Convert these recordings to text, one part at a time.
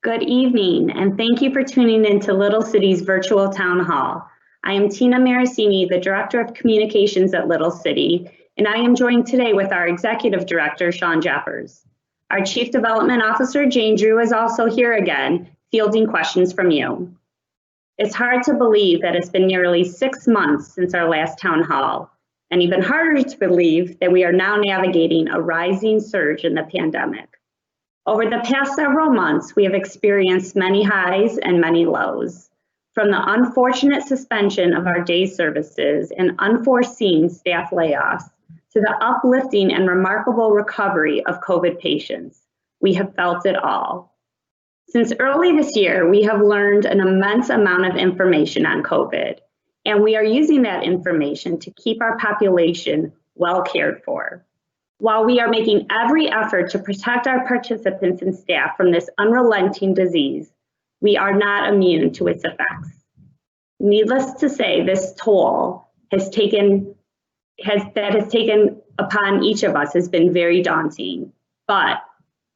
Good evening, and thank you for tuning in to Little City's virtual town hall. I am Tina Marasini, the Director of Communications at Little City, and I am joined today with our Executive Director, Shawn Jeffers. Our Chief Development Officer, Jane Drew, is also here again, fielding questions from you. It's hard to believe that it's been nearly 6 months since our last town hall, and even harder to believe that we are now navigating a rising surge in the pandemic. Over the past several months, we have experienced many highs and many lows. From the unfortunate suspension of our day services and unforeseen staff layoffs to the uplifting and remarkable recovery of COVID patients, we have felt it all. Since early this year, we have learned an immense amount of information on COVID, and we are using that information to keep our population well cared for. While we are making every effort to protect our participants and staff from this unrelenting disease, we are not immune to its effects. Needless to say, this toll has taken upon each of us has been very daunting. But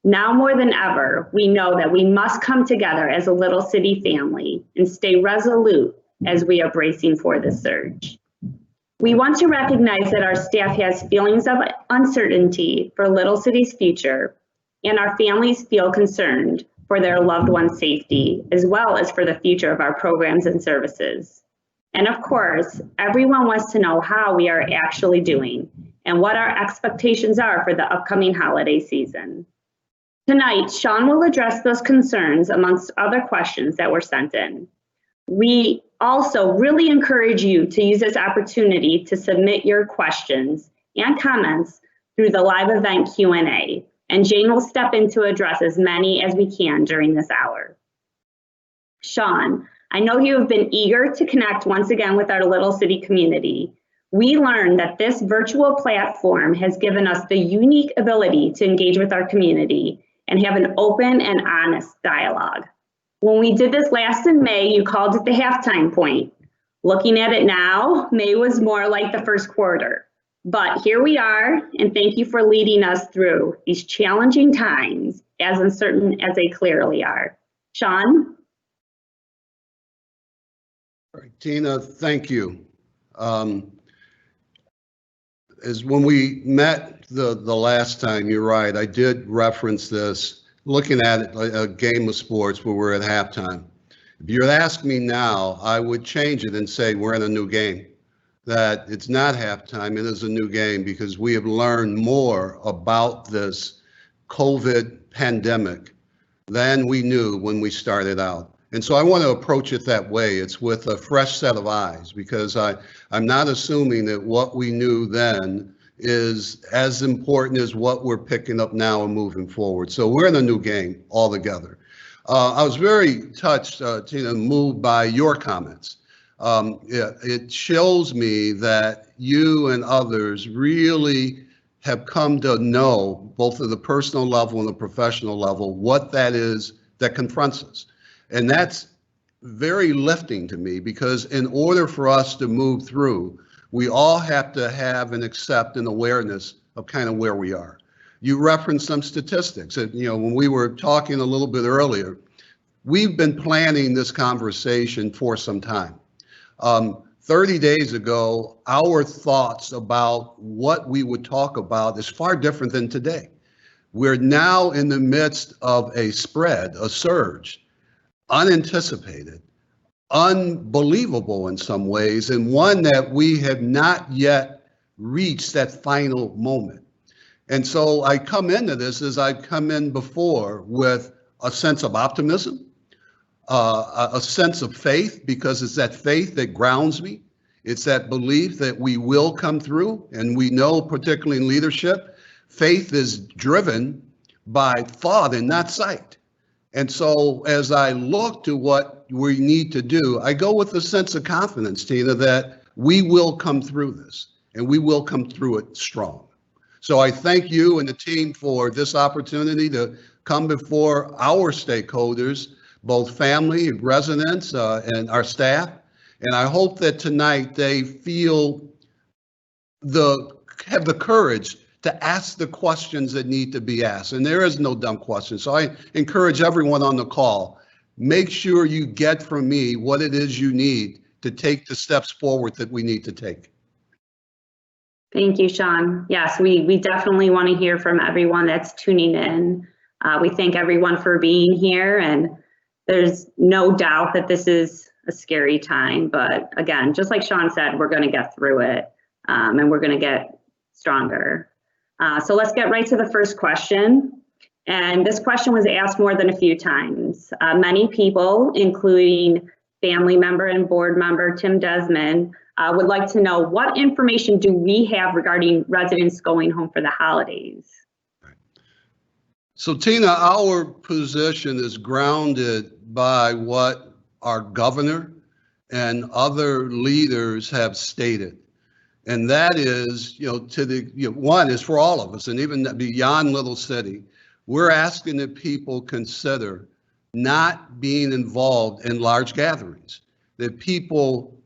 now more than ever, we know that we must come together as a Little City family and stay resolute as we are bracing for this surge. We want to recognize that our staff has feelings of uncertainty for Little City's future, and our families feel concerned for their loved ones' safety, as well as for the future of our programs and services. And of course, everyone wants to know how we are actually doing and what our expectations are for the upcoming holiday season. Tonight, Shawn will address those concerns amongst other questions that were sent in. We also really encourage you to use this opportunity to submit your questions and comments through the live event Q&A, and Jane will step in to address as many as we can during this hour. Shawn, I know you have been eager to connect once again with our Little City community. We learned that this virtual platform has given us the unique ability to engage with our community and have an open and honest dialogue. When we did this last in May, you called it the halftime point. Looking at it now, May was more like the first quarter. But here we are, and thank you for leading us through these challenging times, as uncertain as they clearly are. Shawn? All right, Tina, thank you. As when we met the last time, you're right, I did reference this, looking at a game of sports where we're at halftime. If you ask me now, I would change it and say we're in a new game, that it's not halftime, it is a new game, because we have learned more about this COVID pandemic than we knew when we started out. And so I want to approach it that way. It's with a fresh set of eyes, because I'm not assuming that what we knew then is as important as what we're picking up now and moving forward. So we're in a new game altogether. I was very touched, Tina, moved by your comments. It shows me that you and others really have come to know, both at the personal level and the professional level, what that is that confronts us. And that's very lifting to me, because in order for us to move through, we all have to have and accept an awareness of kind of where we are. You referenced some statistics. When we were talking a little bit earlier, we've been planning this conversation for some time. 30 days ago, our thoughts about what we would talk about is far different than today. We're now in the midst of a spread, a surge, unanticipated, unbelievable in some ways, and one that we have not yet reached that final moment. And so I come into this as I've come in before, with a sense of optimism, a sense of faith, because it's that faith that grounds me. It's that belief that we will come through. And we know, particularly in leadership, faith is driven by thought and not sight. And so as I look to what we need to do, I go with a sense of confidence, Tina, that we will come through this, and we will come through it strong. So I thank you and the team for this opportunity to come before our stakeholders, both family, residents, and our staff. And I hope that tonight they have the courage to ask the questions that need to be asked. And there is no dumb question. So I encourage everyone on the call, make sure you get from me what it is you need to take the steps forward that we need to take. Thank you, Shawn. Yes, we definitely want to hear from everyone that's tuning in. We thank everyone for being here, and there's no doubt that this is a scary time, but again, just like Shawn said, we're going to get through it, and we're going to get stronger. So let's get right to the first question. And this question was asked more than a few times. Many people, including family member and board member Tim Desmond, would like to know, what information do we have regarding residents going home for the holidays? So Tina, our position is grounded by what our governor and other leaders have stated. And that is, one is for all of us, and even beyond Little City, we're asking that people consider not being involved in large gatherings, that people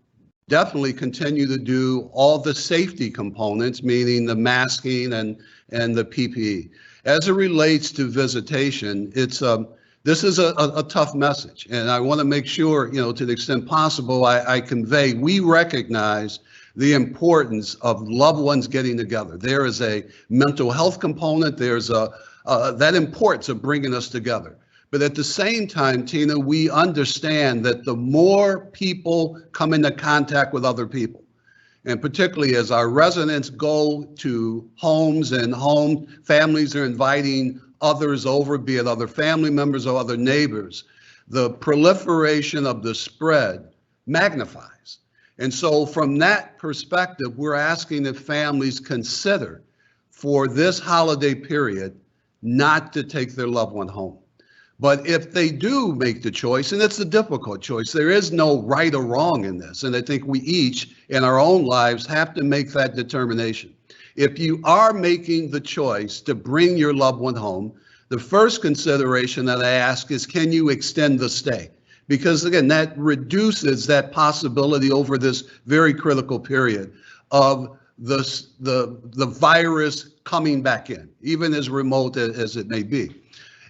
definitely continue to do all the safety components, meaning the masking and the PPE. As it relates to visitation, this is a tough message, and I want to make sure, to the extent possible, I convey, we recognize the importance of loved ones getting together. There is a mental health component. There's that importance of bringing us together. But at the same time, Tina, we understand that the more people come into contact with other people, and particularly as our residents go to homes and families are inviting others over, be it other family members or other neighbors, the proliferation of the spread magnifies. And so from that perspective, we're asking that families consider for this holiday period not to take their loved one home. But if they do make the choice, and it's a difficult choice, there is no right or wrong in this. And I think we each in our own lives have to make that determination. If you are making the choice to bring your loved one home, the first consideration that I ask is, can you extend the stay? Because again, that reduces that possibility over this very critical period of the virus coming back in, even as remote as it may be.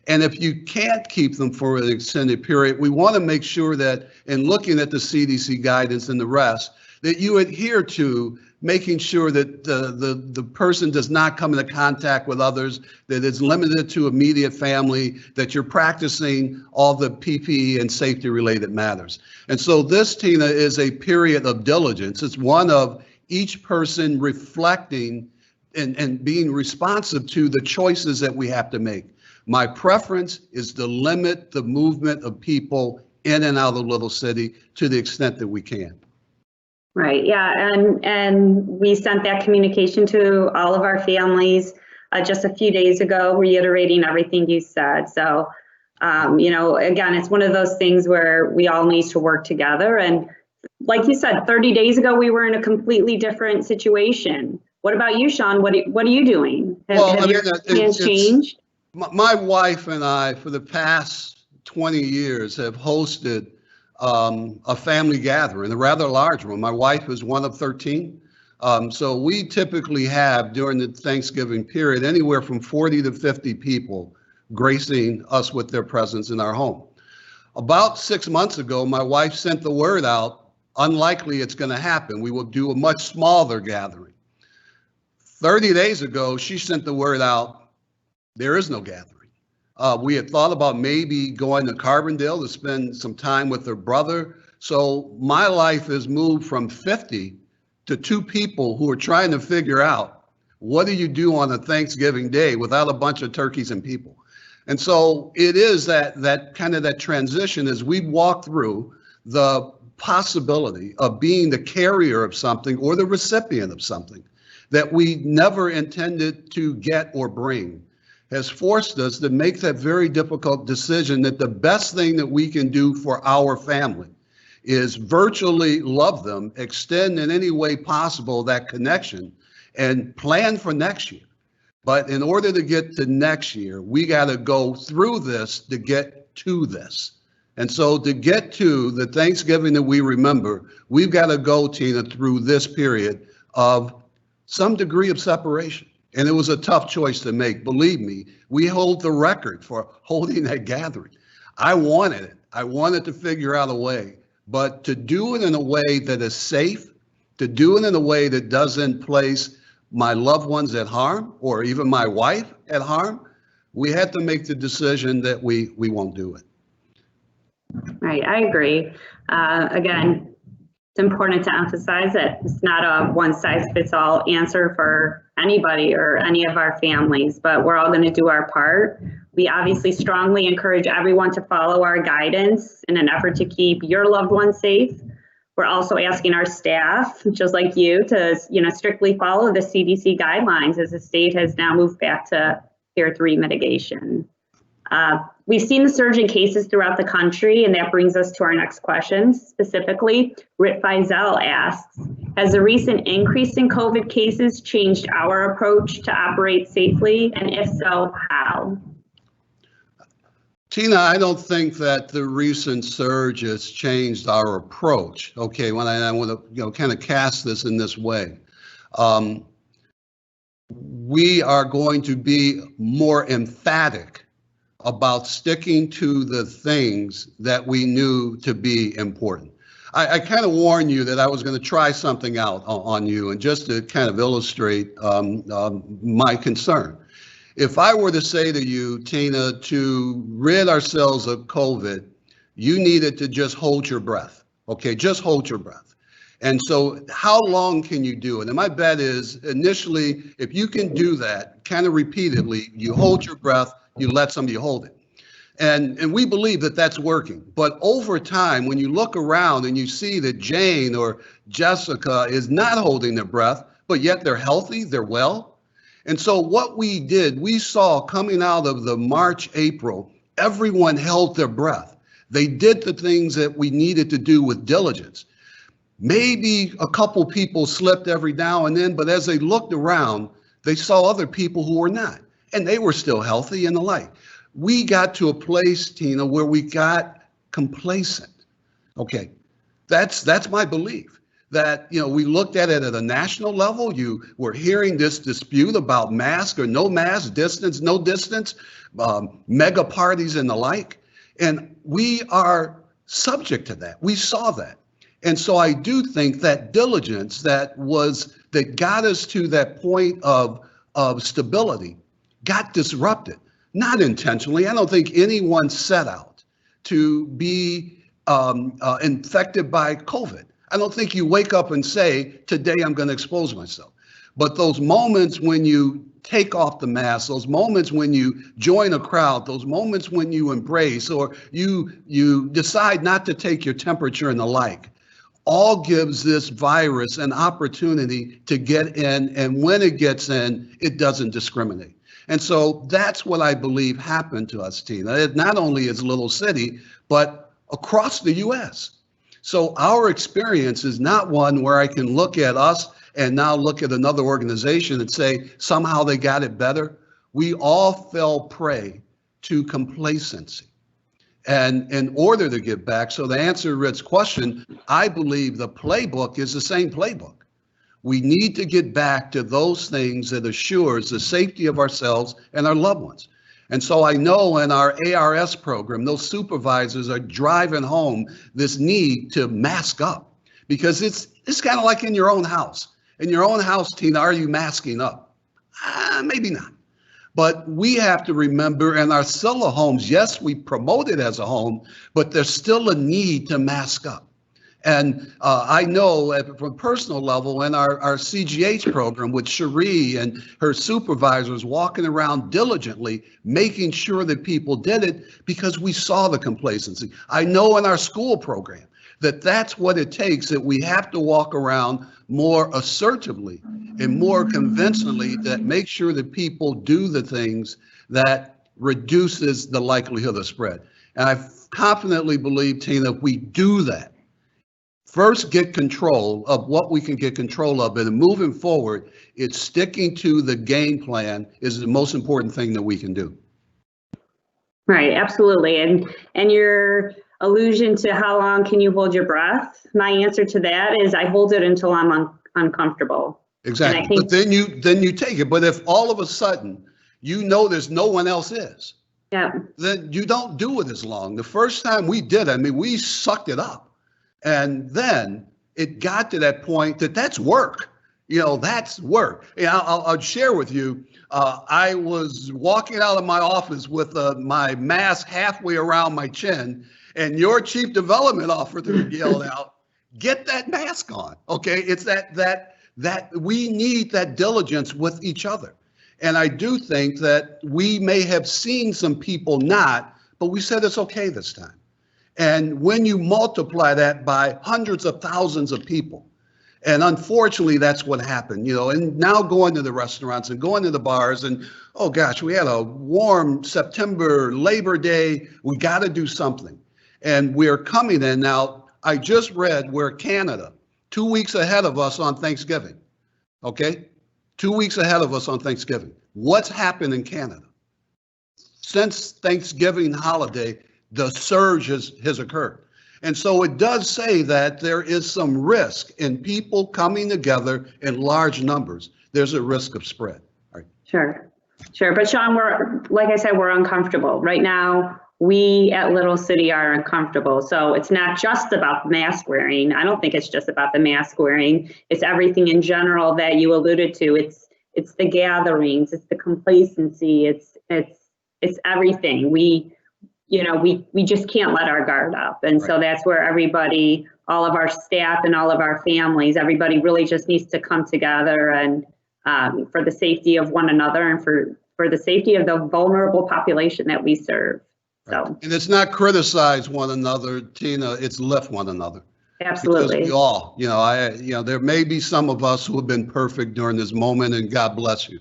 And if you can't keep them for an extended period, we want to make sure that in looking at the CDC guidance and the rest, that you adhere to making sure that the person does not come into contact with others, that it's limited to immediate family, that you're practicing all the PPE and safety related matters. And so this, Tina, is a period of diligence. It's one of each person reflecting and being responsive to the choices that we have to make. My preference is to limit the movement of people in and out of Little City to the extent that we can. Right, yeah, and we sent that communication to all of our families just a few days ago, reiterating everything you said. So, again, it's one of those things where we all need to work together. And like you said, 30 days ago, we were in a completely different situation. What about you, Shawn? What are you doing? Have your plans changed? My wife and I, for the past 20 years, have hosted a family gathering, a rather large one. My wife is one of 13. So we typically have, during the Thanksgiving period, anywhere from 40 to 50 people gracing us with their presence in our home. About 6 months ago, my wife sent the word out, unlikely it's going to happen. We will do a much smaller gathering. 30 days ago, she sent the word out, there is no gathering. We had thought about maybe going to Carbondale to spend some time with her brother. So my life has moved from 50 to 2 people who are trying to figure out, what do you do on a Thanksgiving day without a bunch of turkeys and people? And so it is that kind of that transition as we walk through the possibility of being the carrier of something or the recipient of something that we never intended to get or bring, has forced us to make that very difficult decision that the best thing that we can do for our family is virtually love them, extend in any way possible that connection, and plan for next year. But in order to get to next year, we got to go through this to get to this. And so to get to the Thanksgiving that we remember, we've got to go, Tina, through this period of some degree of separation. And it was a tough choice to make. Believe me, we hold the record for holding that gathering. I wanted it. I wanted to figure out a way, but to do it in a way that is safe, to do it in a way that doesn't place my loved ones at harm or even my wife at harm, we had to make the decision that we won't do it. Right, I agree. Again, it's important to emphasize that it's not a one-size-fits-all answer for anybody or any of our families, but we're all going to do our part. We obviously strongly encourage everyone to follow our guidance in an effort to keep your loved ones safe. We're also asking our staff, just like you, to strictly follow the CDC guidelines as the state has now moved back to Tier 3 mitigation. We've seen the surge in cases throughout the country, and that brings us to our next question. Specifically, Rit Feisel asks, has the recent increase in COVID cases changed our approach to operate safely, and if so, how? Tina, I don't think that the recent surge has changed our approach. Okay, when I want to kind of cast this in this way. We are going to be more emphatic about sticking to the things that we knew to be important. I kind of warned you that I was going to try something out on you, and just to kind of illustrate my concern. If I were to say to you, Tina, to rid ourselves of COVID, you needed to just hold your breath. Okay, just hold your breath. And so how long can you do it? And my bet is initially, if you can do that kind of repeatedly, you hold your breath, you let somebody hold it. And we believe that that's working. But over time, when you look around and you see that Jane or Jessica is not holding their breath, but yet they're healthy, they're well. And so what we did, we saw coming out of the March, April, everyone held their breath. They did the things that we needed to do with diligence. Maybe a couple people slipped every now and then, but as they looked around, they saw other people who were not, and they were still healthy and the like. We got to a place, Tina, where we got complacent. Okay, that's my belief. That, we looked at it at a national level. You were hearing this dispute about mask or no mask, distance, no distance, mega parties and the like. And we are subject to that. We saw that. And so I do think that diligence that got us to that point of stability got disrupted, not intentionally. I don't think anyone set out to be infected by COVID. I don't think you wake up and say, today I'm going to expose myself. But those moments when you take off the mask, those moments when you join a crowd, those moments when you embrace or you decide not to take your temperature and the like, all gives this virus an opportunity to get in. And when it gets in, it doesn't discriminate. And so that's what I believe happened to us, Tina. It not only is Little City, but across the U.S. So our experience is not one where I can look at us and now look at another organization and say somehow they got it better. We all fell prey to complacency. And in order to get back, so to answer Rick's question, I believe the playbook is the same playbook. We need to get back to those things that assures the safety of ourselves and our loved ones. And so I know in our ARS program, those supervisors are driving home this need to mask up, because it's kind of like in your own house. In your own house, Tina, are you masking up? Maybe not. But we have to remember in our Scylla homes, yes, we promote it as a home, but there's still a need to mask up. And I know from a personal level in our CGH program with Cherie and her supervisors walking around diligently, making sure that people did it because we saw the complacency. I know in our school program that that's what it takes, that we have to walk around more assertively and more convincingly that make sure that people do the things that reduces the likelihood of spread. And I confidently believe, Tina, if we do that, first get control of what we can get control of, and moving forward, it's sticking to the game plan is the most important thing that we can do. Right, absolutely. And your allusion to how long can you hold your breath? My answer to that is I hold it until I'm uncomfortable. Exactly. But then you take it. But if all of a sudden you know there's no one else is, yeah, then you don't do it as long. The first time we did, I mean, we sucked it up. And then it got to that point that that's work. That's work. I'll share with you. I was walking out of my office with my mask halfway around my chin, and your chief development officer yelled out, "Get that mask on!" Okay, it's that we need that diligence with each other. And I do think that we may have seen some people not, but we said it's okay this time. And when you multiply that by hundreds of thousands of people, and unfortunately, that's what happened, and now going to the restaurants and going to the bars and, oh gosh, we had a warm September, Labor Day. We got to do something. And we're coming in now. I just read we're Canada, 2 weeks ahead of us on Thanksgiving. Okay? 2 weeks ahead of us on Thanksgiving. What's happened in Canada? Since Thanksgiving holiday, the surge has occurred. And so it does say that there is some risk in people coming together in large numbers. There's a risk of spread. All right. Sure. But Shawn, like I said, we're uncomfortable. Right now, we at Little City are uncomfortable. So it's not just about mask wearing. I don't think it's just about the mask wearing. It's everything in general that you alluded to. It's the gatherings, it's the complacency, it's everything. We just can't let our guard up. And so that's where everybody, all of our staff and all of our families, everybody really just needs to come together and for the safety of one another and for the safety of the vulnerable population that we serve. So. And it's not criticize one another, Tina, it's lift one another. Absolutely. Because we all, there may be some of us who have been perfect during this moment, and God bless you.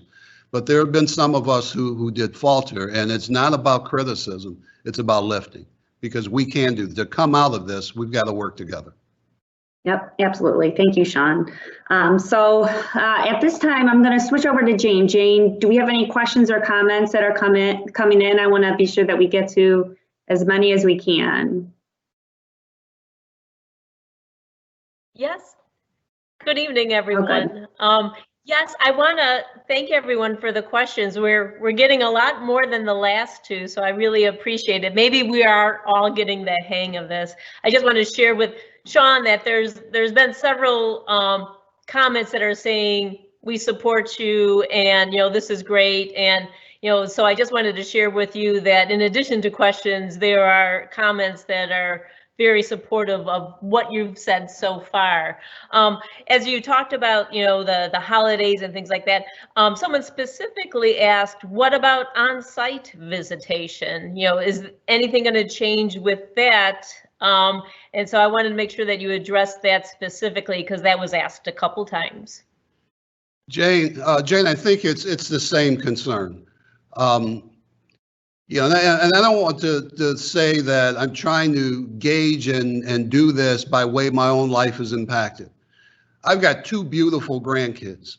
But there have been some of us who did falter, and it's not about criticism. It's about lifting, because we can do. To come out of this, we've got to work together. Yep, absolutely. Thank you, Shawn. So at this time, I'm going to switch over to Jane. Jane, do we have any questions or comments that are coming in? I want to be sure that we get to as many as we can. Yes. Good evening, everyone. Yes, I want to thank everyone for the questions. We're getting a lot more than the last two, so I really appreciate it. Maybe we are all getting the hang of this. I just want to share with Shawn that there's been several comments that are saying we support you, and this is great, and so I just wanted to share with you that in addition to questions, there are comments that are very supportive of what you've said so far. As you talked about, the holidays and things like that, someone specifically asked, what about on-site visitation? Is anything going to change with that? And so I wanted to make sure that you addressed that specifically, because that was asked a couple times. Jane, I think it's the same concern. And I don't want to say that I'm trying to gauge and do this by way my own life is impacted. I've got two beautiful grandkids.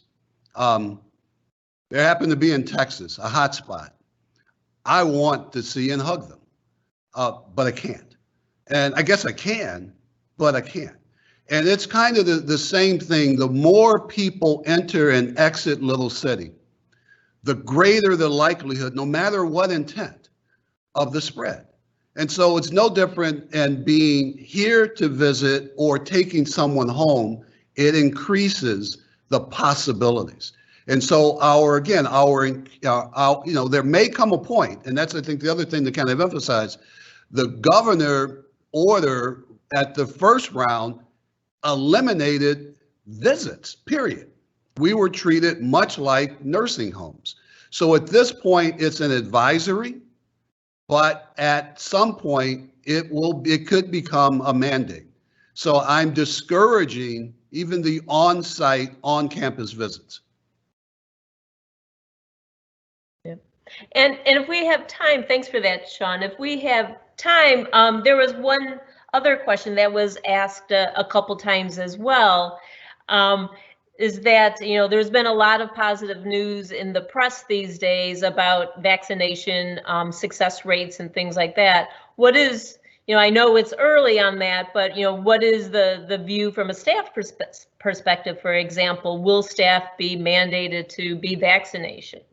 They happen to be in Texas, a hot spot. I want to see and hug them, but I can't. And I guess I can, but I can't. And it's kind of the same thing. The more people enter and exit Little City, the greater the likelihood, no matter what intent, of the spread. And so it's no different in being here to visit or taking someone home. It increases the possibilities. And so there may come a point, and that's, I think, the other thing to kind of emphasize, the governor order at the first round eliminated visits, period. We were treated much like nursing homes. So at this point, it's an advisory, but at some point it could become a mandate. So I'm discouraging even the on-site, on-campus visits. Yeah. And if we have time, thanks for that, Shawn. If we have time, there was one other question that was asked a couple times as well. Is that, there's been a lot of positive news in the press these days about vaccination success rates and things like that. What is, I know it's early on that, but, what is the view from a staff perspective, for example? Will staff be mandated to be vaccinated?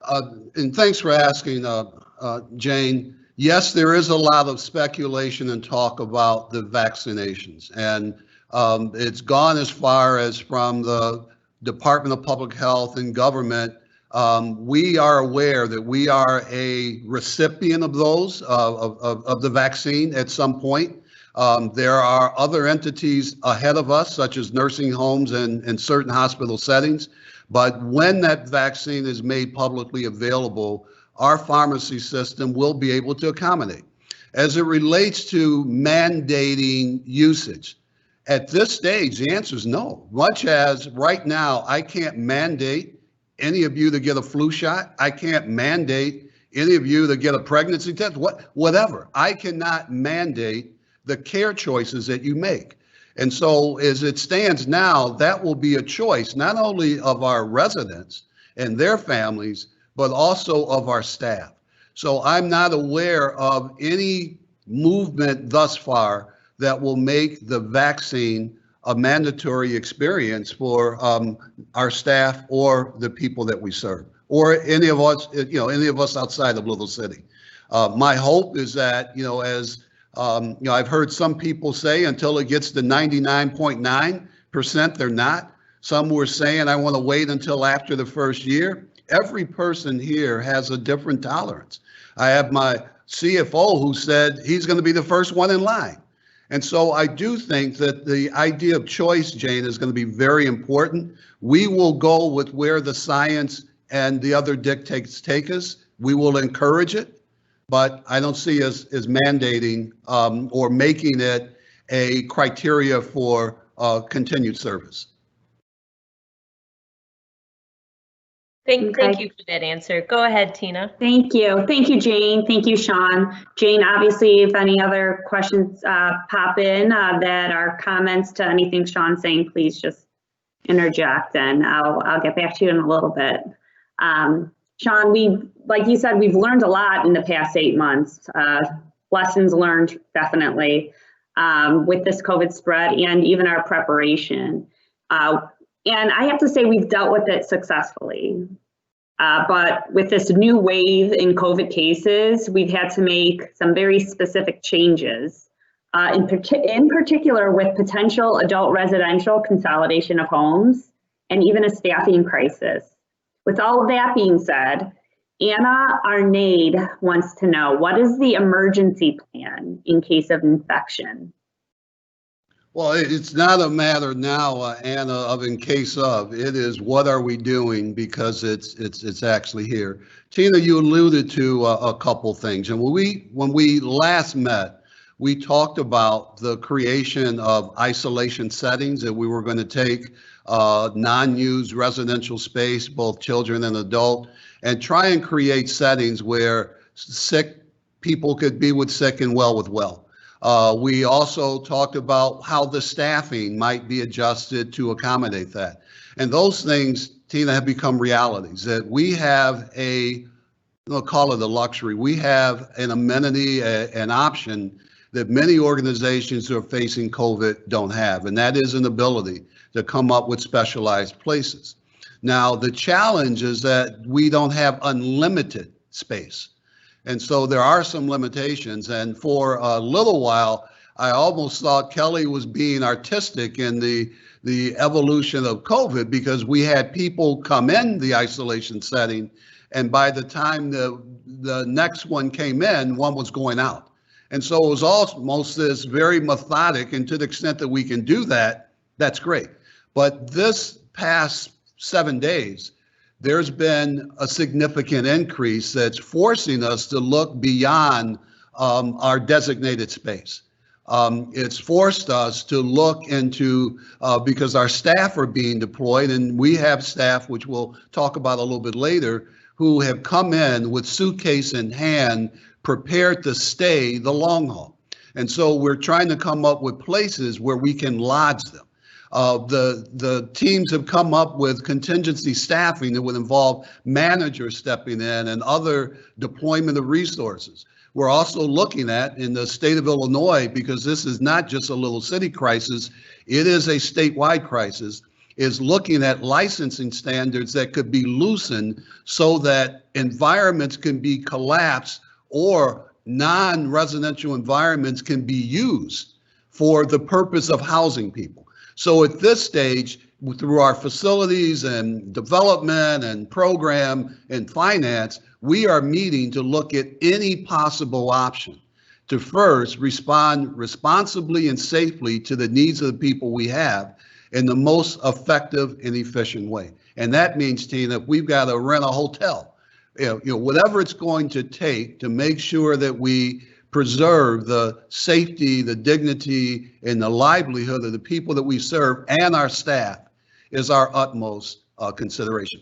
And thanks for asking, Jane. Yes, there is a lot of speculation and talk about the vaccinations, and it's gone as far as from the Department of Public Health and government. We are aware that we are a recipient of those, of the vaccine at some point. There are other entities ahead of us, such as nursing homes and certain hospital settings. But when that vaccine is made publicly available, our pharmacy system will be able to accommodate. As it relates to mandating usage, at this stage, the answer is no. Much as right now, I can't mandate any of you to get a flu shot. I can't mandate any of you to get a pregnancy test, whatever. I cannot mandate the care choices that you make. And so as it stands now, that will be a choice, not only of our residents and their families, but also of our staff. So I'm not aware of any movement thus far that will make the vaccine a mandatory experience for our staff or the people that we serve, or any of us outside of Little City. My hope is that, as I've heard some people say until it gets to 99.9%, they're not. Some were saying, I want to wait until after the first year. Every person here has a different tolerance. I have my CFO who said he's going to be the first one in line. And so I do think that the idea of choice, Jane, is going to be very important. We will go with where the science and the other dictates take us. We will encourage it, but I don't see us as mandating or making it a criteria for continued service. Thank you for that answer. Go ahead, Tina. Thank you. Thank you, Jane. Thank you, Shawn. Jane, obviously, if any other questions pop in that are comments to anything Shawn's saying, please just interject and I'll get back to you in a little bit. Shawn, like you said, we've learned a lot in the past 8 months. Lessons learned, definitely, with this COVID spread and even our preparation. And I have to say we've dealt with it successfully. But with this new wave in COVID cases, we've had to make some very specific changes, in particular with potential adult residential consolidation of homes and even a staffing crisis. With all of that being said, Anna Arnade wants to know, what is the emergency plan in case of infection? Well, it's not a matter now, Anna, of in case of. It is what are we doing, because it's actually here. Tina, you alluded to a couple things, and when we last met, we talked about the creation of isolation settings that we were going to take non-used residential space, both children and adult, and try and create settings where sick people could be with sick and well with well. We also talked about how the staffing might be adjusted to accommodate that. And those things, Tina, have become realities, that we have we'll call it a luxury. We have an amenity, an option that many organizations who are facing COVID don't have, and that is an ability to come up with specialized places. Now, the challenge is that we don't have unlimited space. And so there are some limitations. And for a little while, I almost thought Kelly was being artistic in the evolution of COVID, because we had people come in the isolation setting, and by the time the next one came in, one was going out. And so it was almost this very methodic, and to the extent that we can do that, that's great. But this past 7 days, there's been a significant increase that's forcing us to look beyond our designated space. It's forced us to look into, because our staff are being deployed, and we have staff, which we'll talk about a little bit later, who have come in with suitcase in hand, prepared to stay the long haul. And so we're trying to come up with places where we can lodge them. The teams have come up with contingency staffing that would involve managers stepping in and other deployment of resources. we're also looking at in the state of Illinois, because this is not just a little city crisis, it is a statewide crisis, is looking at licensing standards that could be loosened so that environments can be collapsed or non-residential environments can be used for the purpose of housing people. So at this stage, through our facilities and development and program and finance, we are meeting to look at any possible option to first respond responsibly and safely to the needs of the people we have in the most effective and efficient way. And that means, Tina, if we've got to rent a hotel, whatever it's going to take to make sure that we preserve the safety, the dignity, and the livelihood of the people that we serve and our staff is our utmost consideration.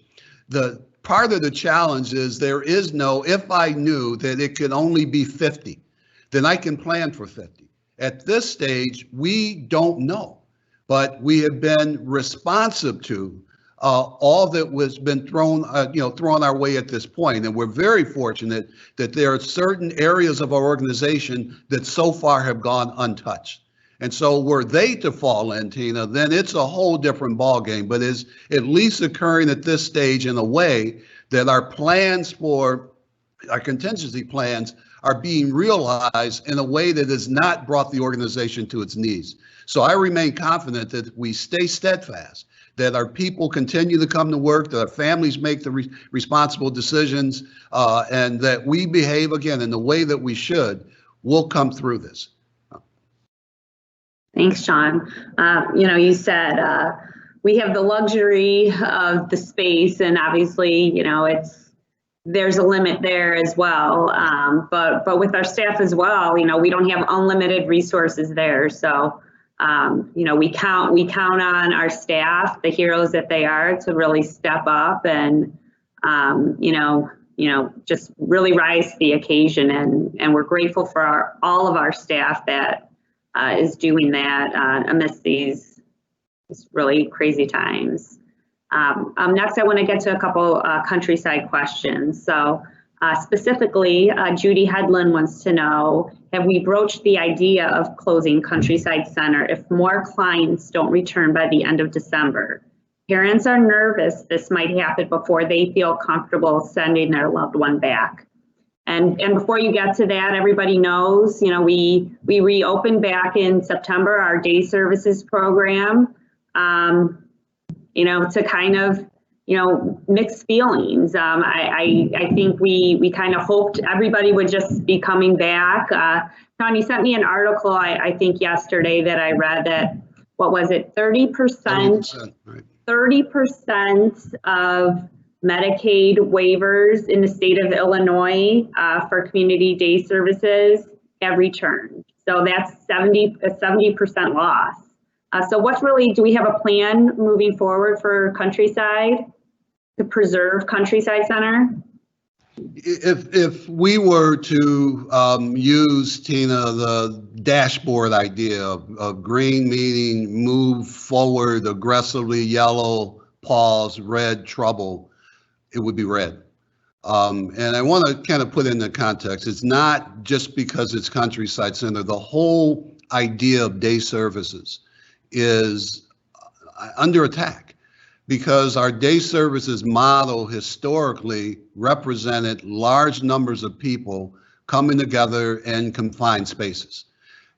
The part of the challenge is there is no, if I knew that it could only be 50, then I can plan for 50. At this stage, we don't know, but we have been responsive to all that was been thrown our way at this point. And we're very fortunate that there are certain areas of our organization that so far have gone untouched. And so were they to fall in, Tina, then it's a whole different ballgame, but is at least occurring at this stage in a way that our plans for our contingency plans are being realized in a way that has not brought the organization to its knees. So I remain confident that we stay steadfast, that our people continue to come to work, that our families make the responsible decisions, and that we behave again in the way that we should. We'll come through this. Thanks, Shawn. You said we have the luxury of the space, and obviously, there's a limit there as well. But with our staff as well, we don't have unlimited resources there. So, we count on our staff, the heroes that they are, to really step up and, just really rise to the occasion. And we're grateful for all of our staff that is doing that amidst these really crazy times. Next, I want to get to a couple countryside questions. So specifically, Judy Headland wants to know, have we broached the idea of closing Countryside Center if more clients don't return by the end of December? Parents are nervous this might happen before they feel comfortable sending their loved one back. And before you get to that, everybody knows, we reopened back in September our day services program, to kind of, mixed feelings. I think we kind of hoped everybody would just be coming back. Shawn, you sent me an article, I think yesterday, that I read that, what was it, 30%, right. 30% of Medicaid waivers in the state of Illinois for community day services have returned. So that's a 70% loss. So do we have a plan moving forward for Countryside to preserve Countryside Center? If we were to use, Tina, the dashboard idea of green meaning move forward aggressively, yellow pause, red trouble, it would be red. And I want to kind of put in the context. It's not just because it's Countryside Center. The whole idea of day services is under attack because our day services model historically represented large numbers of people coming together in confined spaces.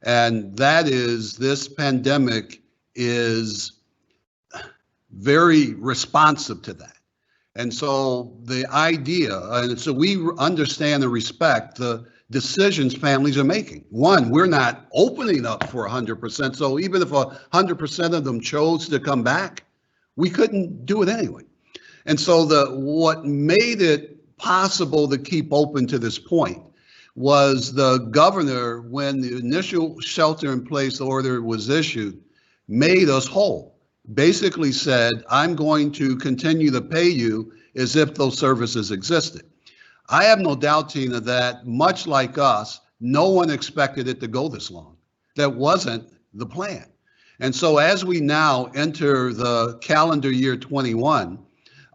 And that is, this pandemic is very responsive to that. And so the idea, and so we understand and respect the decisions families are making. One, we're not opening up for 100%. So even if 100% of them chose to come back, we couldn't do it anyway. And so what made it possible to keep open to this point was the governor, when the initial shelter in place order was issued, made us whole. Basically said, I'm going to continue to pay you as if those services existed. I have no doubt, Tina, that much like us, no one expected it to go this long. That wasn't the plan. And so as we now enter the calendar year 21,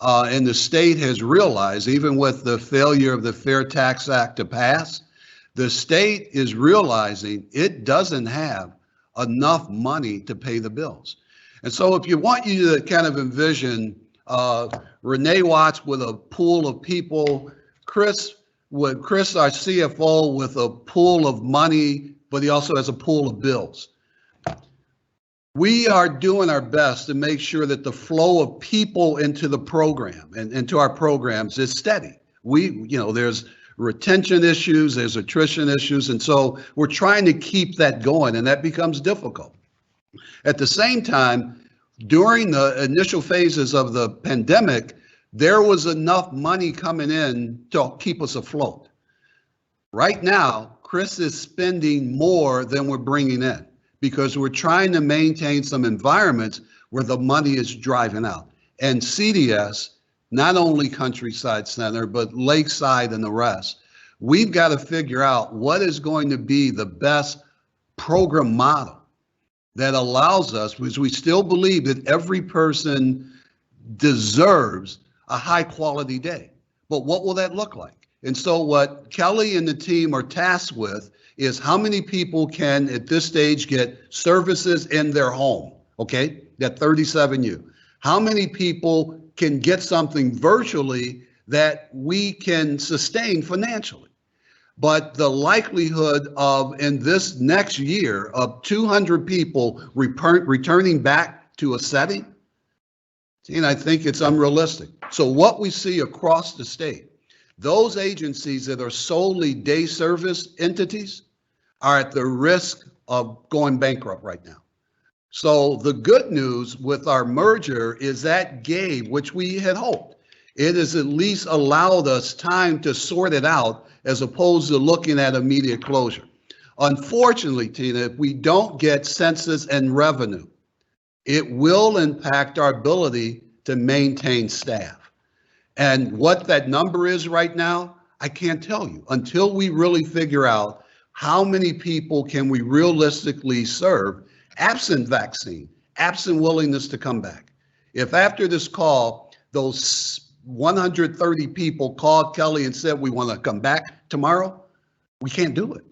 and the state has realized, even with the failure of the Fair Tax Act to pass, The state is realizing it doesn't have enough money to pay the bills. And so if you want you to kind of envision Renee Watts with a pool of people, Chris, our CFO, with a pool of money, but he also has a pool of bills. We are doing our best to make sure that the flow of people into the program and into our programs is steady. There's retention issues, there's attrition issues, and so we're trying to keep that going, and that becomes difficult. At the same time, during the initial phases of the pandemic, there was enough money coming in to keep us afloat. Right now, Chris is spending more than we're bringing in because we're trying to maintain some environments where the money is driving out. And CDS, not only Countryside Center, but Lakeside and the rest, we've got to figure out what is going to be the best program model that allows us, because we still believe that every person deserves a high quality day. But what will that look like? And so what Kelly and the team are tasked with is how many people can at this stage get services in their home, okay? That 37U. How many people can get something virtually that we can sustain financially? But the likelihood of, in this next year, of 200 people returning back to a setting, and I think it's unrealistic. So what we see across the state, those agencies that are solely day service entities are at the risk of going bankrupt right now. So the good news with our merger is that gave, which we had hoped, it has at least allowed us time to sort it out as opposed to looking at immediate closure. Unfortunately, Tina, if we don't get census and revenue, it will impact our ability to maintain staff. And what that number is right now, I can't tell you until we really figure out how many people can we realistically serve absent vaccine, absent willingness to come back. If after this call, those 130 people called Kelly and said, we want to come back tomorrow, we can't do it.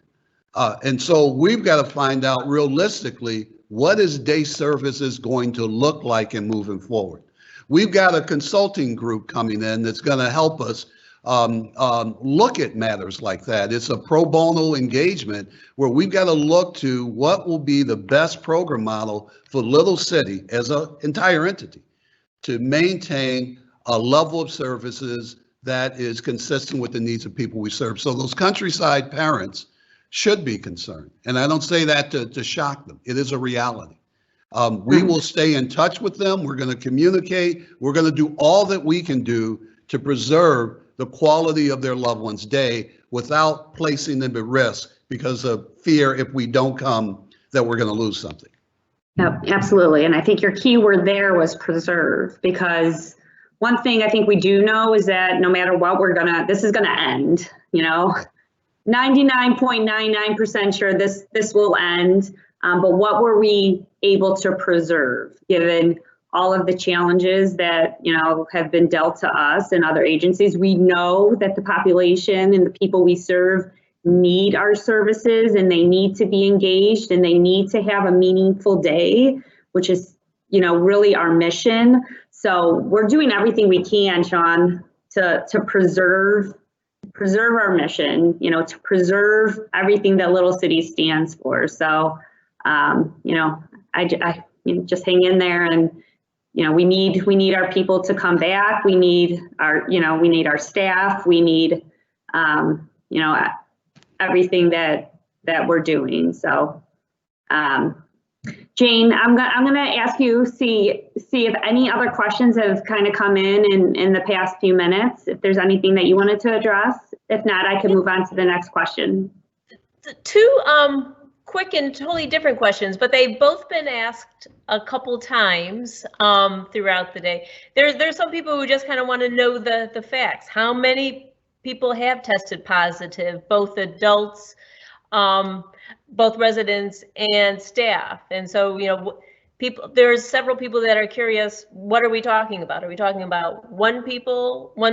And so we've got to find out realistically, what is day services going to look like in moving forward? We've got a consulting group coming in that's going to help us look at matters like that. It's a pro bono engagement where we've got to look to what will be the best program model for Little City as an entire entity to maintain a level of services that is consistent with the needs of people we serve. So those countryside parents should be concerned. And I don't say that to shock them. It is a reality. We will stay in touch with them. We're going to communicate. We're going to do all that we can do to preserve the quality of their loved one's day without placing them at risk because of fear if we don't come that we're going to lose something. Yep, absolutely. And I think your key word there was preserve, because one thing I think we do know is that no matter what, this is gonna end, 99.99% sure this will end. But what were we able to preserve given all of the challenges that, have been dealt to us and other agencies? We know that the population and the people we serve need our services, and they need to be engaged, and they need to have a meaningful day, which is, really our mission. So we're doing everything we can, Shawn, to preserve our mission, to preserve everything that Little City stands for. So, I just hang in there, and, we need our people to come back. We need our staff. We need, everything that we're doing. So, Jane, I'm gonna ask you, see if any other questions have kind of come in the past few minutes, if there's anything that you wanted to address. If not, I can move on to the next question. Two quick and totally different questions, but they've both been asked a couple times throughout the day. There's some people who just kind of want to know the facts. How many people have tested positive, both adults, both residents and staff? And so, there's several people that are curious, what are we talking about? Are we talking about one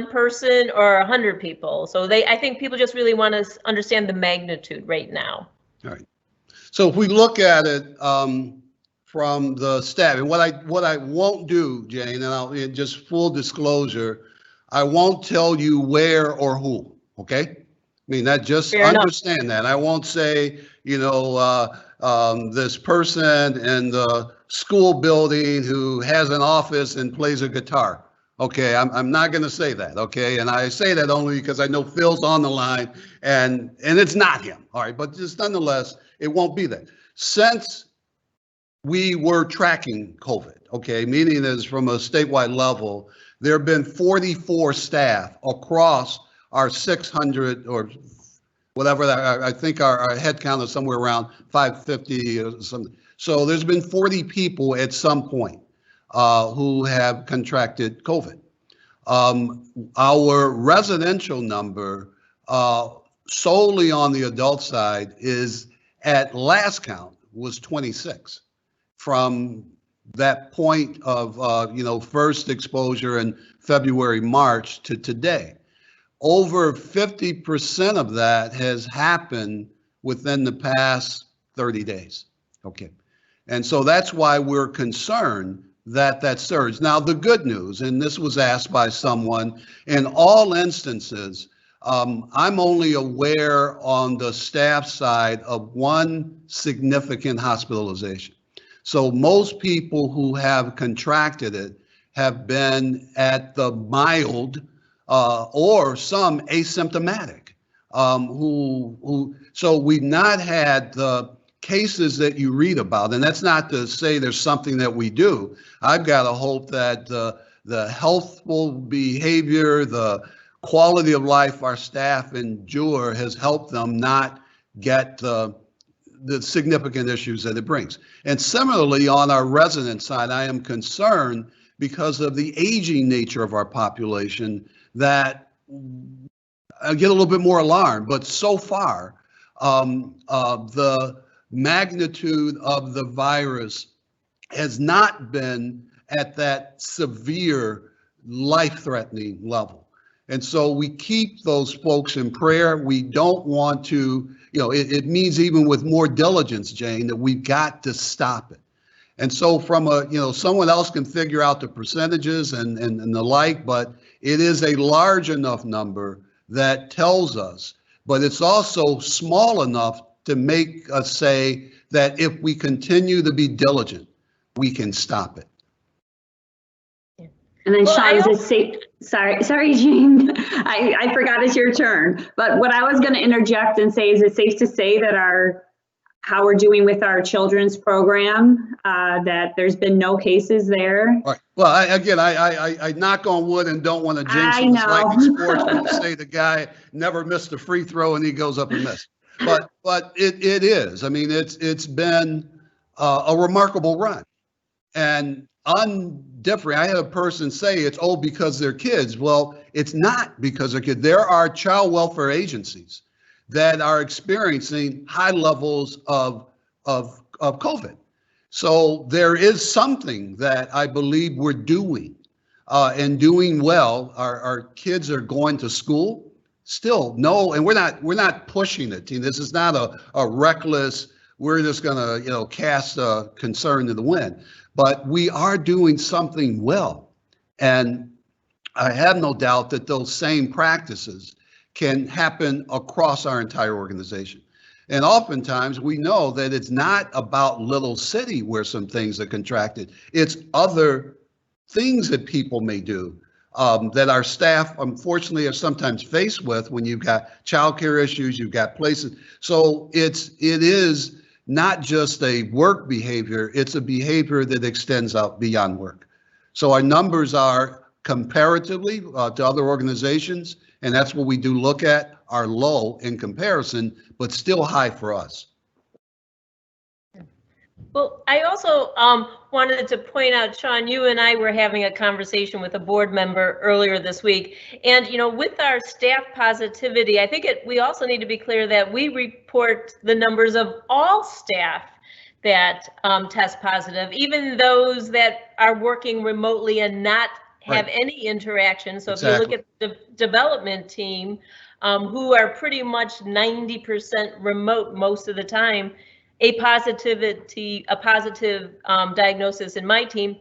person, or 100 people? So I think people just really want to understand the magnitude right now. All right. So if we look at it from the staff, and what I won't do, Jane, and just full disclosure, I won't tell you where or who. Okay, I mean that. Just Fair understand enough. that. I won't say, this person in the school building who has an office and plays a guitar. Okay, I'm not going to say that. Okay, and I say that only because I know Phil's on the line, and it's not him. All right, but just nonetheless, it won't be that. Since we were tracking COVID, okay, meaning is from a statewide level, there have been 44 staff across our 600 or whatever. I think our head count is somewhere around 550 or something. So there's been 40 people at some point who have contracted COVID. Our residential number solely on the adult side is at last count was 26 from that point of first exposure in February, March to today. Over 50% of that has happened within the past 30 days. Okay. And so that's why we're concerned that surge. Now, the good news, and this was asked by someone, in all instances, I'm only aware on the staff side of one significant hospitalization. So most people who have contracted it have been at the mild or some asymptomatic, so we've not had the cases that you read about. And that's not to say there's something that we do. I've got to hope that the healthful behavior, the quality of life our staff endure has helped them not get the significant issues that it brings. And similarly, on our resident side, I am concerned because of the aging nature of our population that I get a little bit more alarmed. But so far, the magnitude of the virus has not been at that severe life-threatening level. And so we keep those folks in prayer. We don't want to, it means even with more diligence, Jane, that we've got to stop it. And so from someone else can figure out the percentages and the like, but it is a large enough number that tells us, but it's also small enough to make us say that if we continue to be diligent, we can stop it. And then Shawn, sorry, Jane, I forgot it's your turn. But what I was going to interject and say, is it safe to say that how we're doing with our children's program, that there's been no cases there? All right. Well, I knock on wood and don't want to jinx it. It's like in sports when you say the guy never missed a free throw and he goes up and missed. But it is. I mean, it's been a remarkable run. And undifferent. I had a person say it's because they're kids. Well, it's not because they're kids. There are child welfare agencies that are experiencing high levels of COVID. So there is something that I believe we're doing and doing well. Our kids are going to school still. No, and we're not pushing it. This is not a reckless, we're just going to cast a concern to the wind. But we are doing something well. And I have no doubt that those same practices can happen across our entire organization. And oftentimes we know that it's not about little city where some things are contracted. It's other things that people may do that our staff, unfortunately, are sometimes faced with when you've got childcare issues, you've got places. So it is not just a work behavior, it's a behavior that extends out beyond work. So our numbers are comparatively to other organizations, and that's what we do look at, are low in comparison, but still high for us. Well, I also wanted to point out, Shawn, you and I were having a conversation with a board member earlier this week. And, with our staff positivity, I think we also need to be clear that we report the numbers of all staff that test positive, even those that are working remotely and not have any interaction. So if you look at the development team, who are pretty much 90% remote most of the time, a positive diagnosis in my team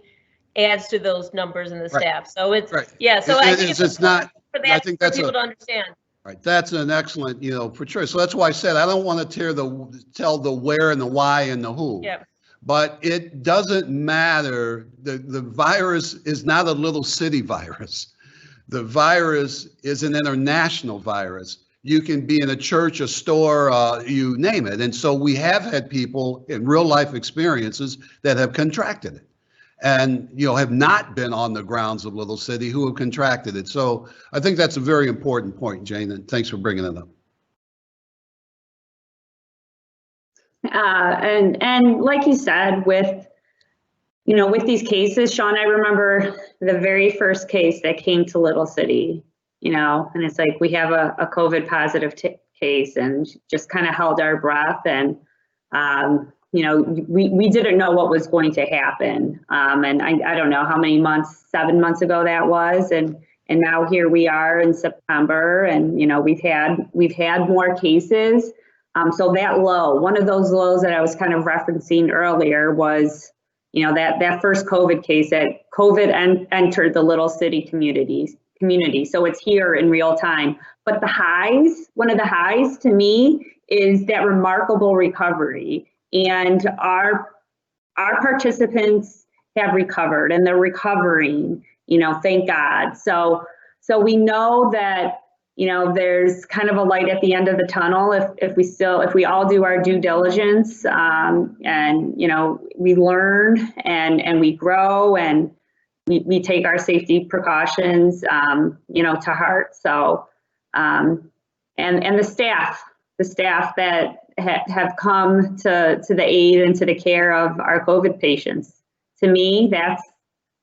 adds to those numbers in the staff. So it's, yeah, so I think it's not, for that, I think that's for people to understand. Right, that's an excellent, for sure. So that's why I said I don't want to tell the where and the why and the who. Yeah. But it doesn't matter. The virus is not a little city virus. The virus is an international virus. You can be in a church, a store, you name it. And so we have had people in real life experiences that have contracted it and, have not been on the grounds of Little City who have contracted it. So I think that's a very important point, Jane, and thanks for bringing it up. And like you said, with these cases, Shawn, I remember the very first case that came to Little City, and it's like we have a COVID positive case and just kind of held our breath. And, we didn't know what was going to happen. And I don't know how many months, 7 months ago that was. And now here we are in September and, we've had more cases. So that low, one of those lows that I was kind of referencing earlier was, that first COVID case that COVID entered the Little City community. So it's here in real time. But the highs, one of the highs to me is that remarkable recovery. And our participants have recovered and they're recovering, thank God. So we know that, there's kind of a light at the end of the tunnel if we all do our due diligence, and, we learn and we grow and we take our safety precautions, to heart. So, and the staff that have come to the aid and to the care of our COVID patients. To me, that's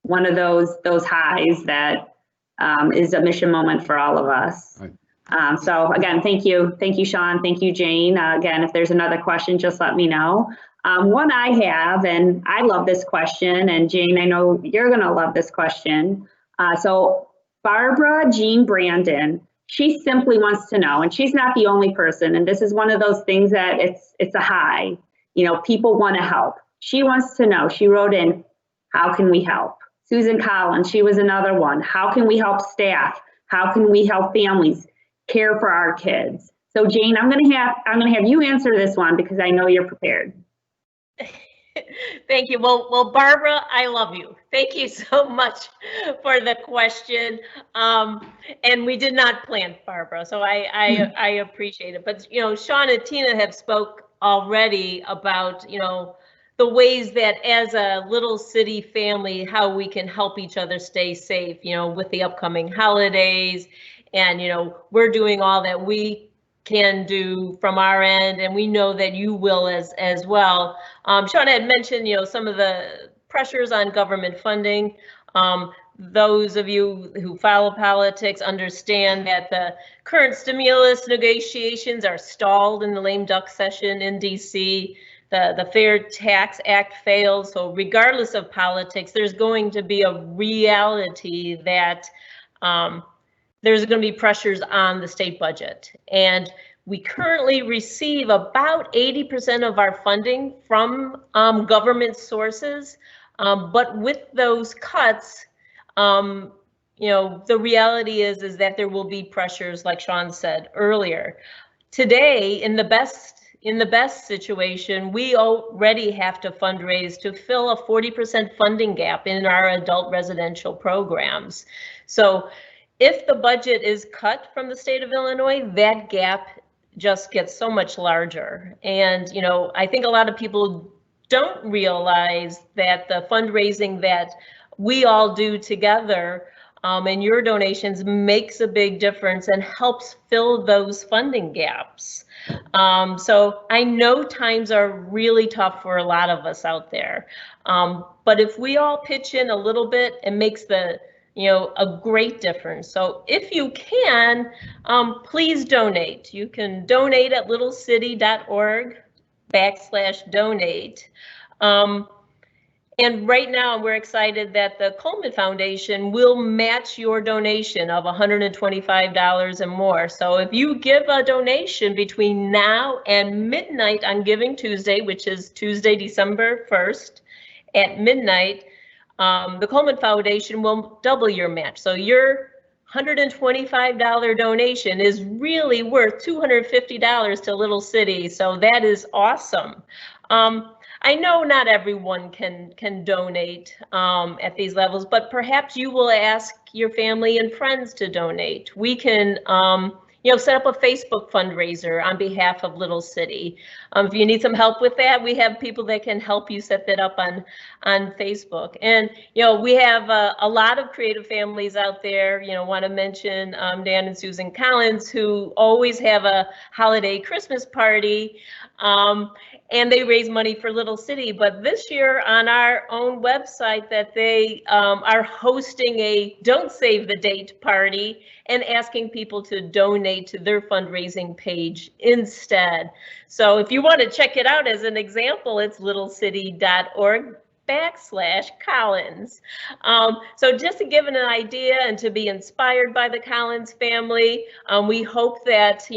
one of those highs that is a mission moment for all of us. Right. So again, thank you, Shawn. Thank you, Jane. Again, if there's another question, just let me know. One I have, and I love this question, and Jane, I know you're going to love this question. So Barbara Jean Brandon, she simply wants to know, and she's not the only person, and this is one of those things that it's a high. People want to help. She wants to know, she wrote in, how can we help? Susan Collins, she was another one. How can we help staff? How can we help families care for our kids? So Jane, I'm gonna have you answer this one because I know you're prepared. Thank you. Well, Barbara, I love you. Thank you so much for the question. And we did not plan, Barbara, so I appreciate it. But Shawn and Tina have spoke already about the ways that as a Little City family, how we can help each other stay safe, with the upcoming holidays. And, we're doing all that we can do from our end, and we know that you will as well. Shawn had mentioned, some of the pressures on government funding. Those of you who follow politics understand that the current stimulus negotiations are stalled in the lame duck session in DC. The Fair Tax Act failed. So regardless of politics, there's going to be a reality that there's going to be pressures on the state budget. And we currently receive about 80% of our funding from government sources. But with those cuts, the reality is that there will be pressures, like Shawn said earlier. Today, in the best situation, we already have to fundraise to fill a 40% funding gap in our adult residential programs. So if the budget is cut from the state of Illinois, that gap just gets so much larger. And, I think a lot of people don't realize that the fundraising that we all do together and your donations makes a big difference and helps fill those funding gaps. So I know times are really tough for a lot of us out there. But if we all pitch in a little bit, it makes a great difference. So if you can, please donate. You can donate at littlecity.org. /donate. And right now, we're excited that the Coleman Foundation will match your donation of $125 and more. So if you give a donation between now and midnight on Giving Tuesday, which is Tuesday, December 1st at midnight, the Coleman Foundation will double your match. So your $125 donation is really worth $250 to Little City. So that is awesome. I know not everyone can donate at these levels, but perhaps you will ask your family and friends to donate. We can, set up a Facebook fundraiser on behalf of Little City. If you need some help with that, we have people that can help you set that up on Facebook. And, we have a lot of creative families out there. Want to mention Dan and Susan Collins, who always have a holiday Christmas party. And they raise money for Little City. But this year on our own website that they are hosting a Don't Save the Date party and asking people to donate to their fundraising page instead. So if you want to check it out as an example, it's littlecity.org/Collins. So just to give an idea and to be inspired by the Collins family, we hope that,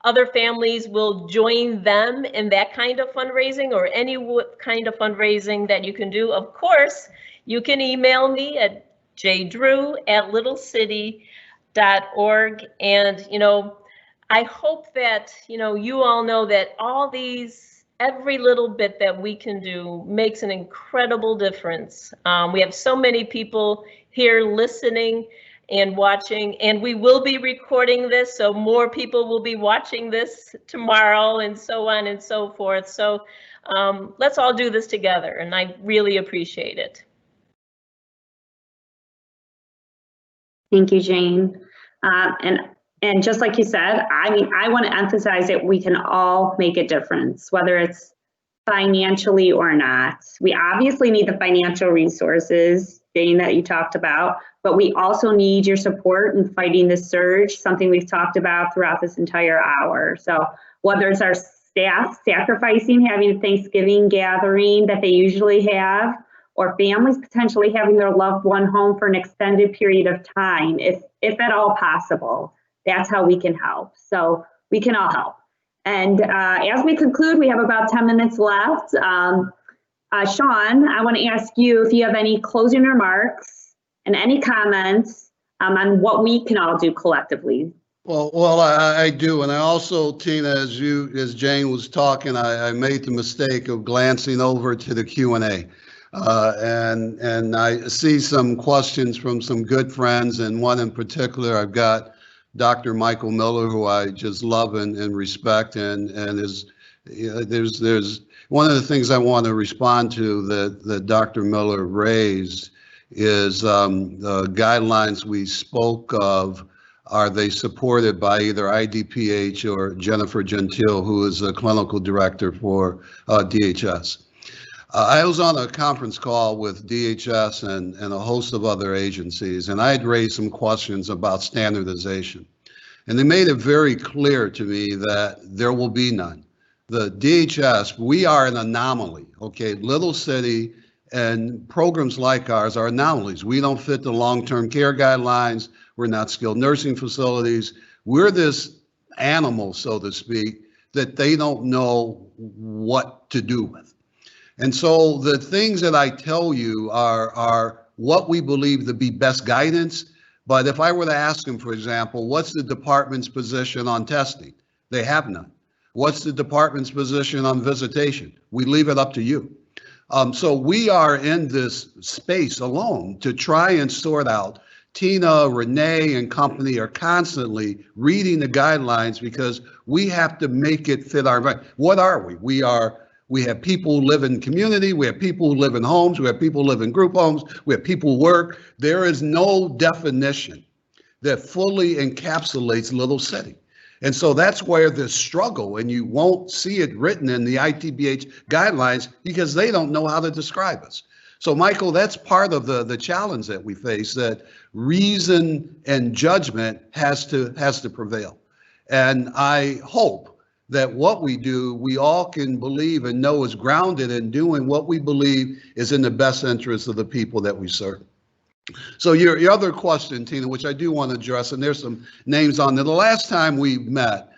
other families will join them in that kind of fundraising or any kind of fundraising that you can do. Of course, you can email me at jdrew@littlecity.org. And, I hope that, you all know that every little bit that we can do makes an incredible difference. We have so many people here listening and watching, and we will be recording this, so more people will be watching this tomorrow and so on and so forth. So let's all do this together, and I really appreciate it. Thank you, Jane. And just like you said, I want to emphasize that we can all make a difference, whether it's financially or not. We obviously need the financial resources, Jane, that you talked about, but we also need your support in fighting the surge, something we've talked about throughout this entire hour. So whether it's our staff sacrificing having a Thanksgiving gathering that they usually have, or families potentially having their loved one home for an extended period of time, if at all possible, that's how we can help. So we can all help. And as we conclude, we have about 10 minutes left. Shawn, I want to ask you if you have any closing remarks and any comments on what we can all do collectively. Well, I do, and I also, Tina, as Jane was talking, I made the mistake of glancing over to the Q&A, and I see some questions from some good friends, and one in particular, I've got Dr. Michael Miller, who I just love and respect, and there's one of the things I want to respond to that Dr. Miller raised is the guidelines we spoke of. Are they supported by either IDPH or Jennifer Gentile, who is a clinical director for DHS? I was on a conference call with DHS and a host of other agencies, and I had raised some questions about standardization. And they made it very clear to me that there will be none. The DHS, we are an anomaly, okay? Little City and programs like ours are anomalies. We don't fit the long-term care guidelines. We're not skilled nursing facilities. We're this animal, so to speak, that they don't know what to do with. And so the things that I tell you are what we believe to be best guidance. But if I were to ask them, for example, what's the department's position on testing? They have none. What's the department's position on visitation? We leave it up to you. So we are in this space alone to try and sort out. Tina, Renee, and company are constantly reading the guidelines because we have to make it fit our environment. What are we? We have people who live in community. We have people who live in homes. We have people who live in group homes. We have people who work. There is no definition that fully encapsulates Little City. And so that's where the struggle, and you won't see it written in the ITBH guidelines because they don't know how to describe us. So Michael, that's part of the challenge that we face, that reason and judgment has to prevail. And I hope that what we do, we all can believe and know is grounded in doing what we believe is in the best interest of the people that we serve. So your other question, Tina, which I do want to address, and there's some names on there. The last time we met,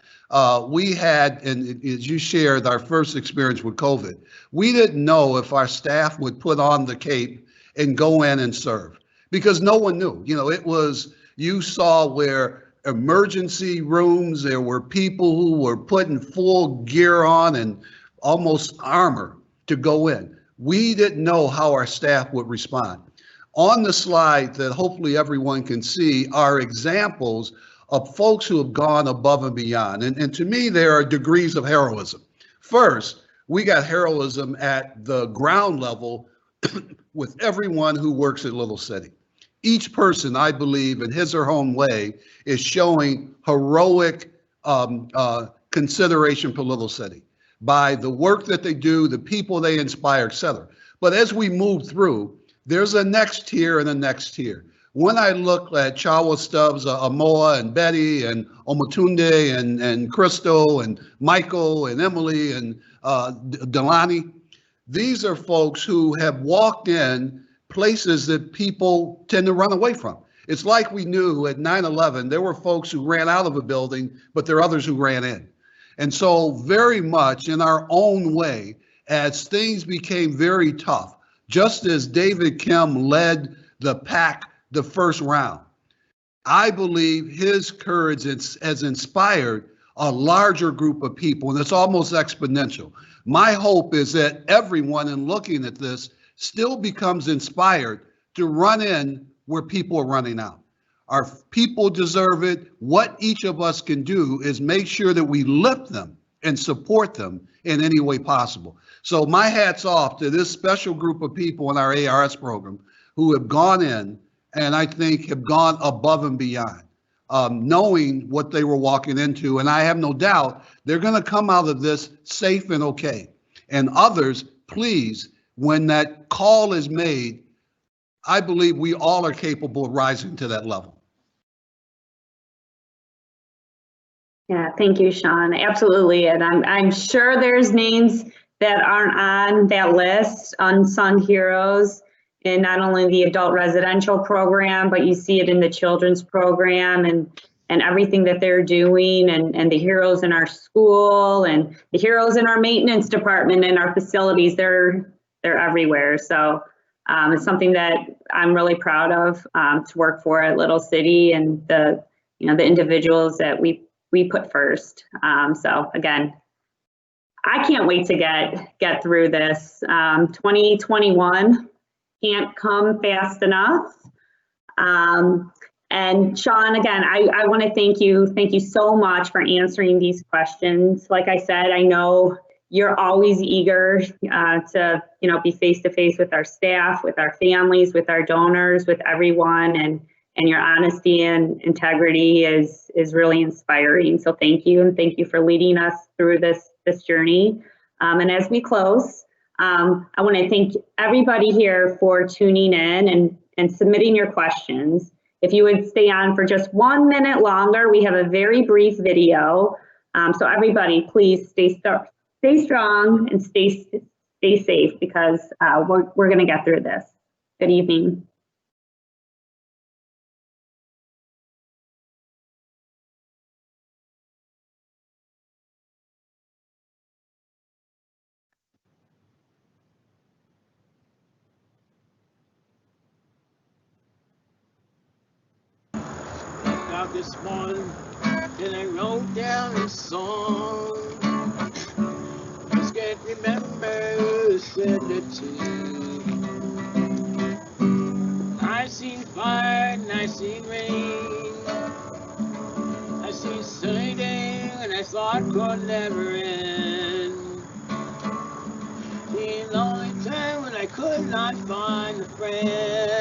we had, and as you shared, our first experience with COVID. We didn't know if our staff would put on the cape and go in and serve because no one knew. You know, it was, you saw where emergency rooms, there were people who were putting full gear on and almost armor to go in. We didn't know how our staff would respond. On the slide that hopefully everyone can see are examples of folks who have gone above and beyond. And to me, there are degrees of heroism. First, we got heroism at the ground level with everyone who works at Little City. Each person, I believe, in his or her own way, is showing heroic consideration for Little City by the work that they do, the people they inspire, et cetera. But as we move through, there's a next tier and a next tier. When I look at Chawa Stubbs, Amoa and Betty and Omotunde and Crystal and Michael and Emily and Delani, these are folks who have walked in places that people tend to run away from. It's like we knew at 9/11, there were folks who ran out of a building, but there are others who ran in. And so very much in our own way, as things became very tough, just as David Kim led the pack the first round, I believe his courage has inspired a larger group of people, and it's almost exponential. My hope is that everyone in looking at this still becomes inspired to run in where people are running out. Our people deserve it. What each of us can do is make sure that we lift them and support them in any way possible. So my hat's off to this special group of people in our ARS program who have gone in and I think have gone above and beyond, knowing what they were walking into. And I have no doubt they're going to come out of this safe and okay. And others, please, when that call is made, I believe we all are capable of rising to that level. Yeah, thank you, Shawn. Absolutely. And I'm sure there's names that aren't on that list, unsung heroes, in not only the adult residential program, but you see it in the children's program and everything that they're doing, and the heroes in our school and the heroes in our maintenance department and our facilities. They're everywhere. So it's something that I'm really proud of to work for at Little City, and the individuals that we put first. So again, I can't wait to get through this. 2021 can't come fast enough. And Shawn, again, I want to thank you so much for answering these questions. Like I said, I know you're always eager to be face to face with our staff, with our families, with our donors, with everyone, and your honesty and integrity is really inspiring. So thank you, and thank you for leading us through this journey. And as we close, I want to thank everybody here for tuning in and submitting your questions. If you would stay on for just 1 minute longer, we have a very brief video. So everybody, please stay strong and stay safe, because we're going to get through this. Good evening. Out this morning, and I wrote down a song. Just can't remember who said it to you. I seen fire and I seen rain. I seen sunny day and I thought could never end. The lonely time when I could not find a friend.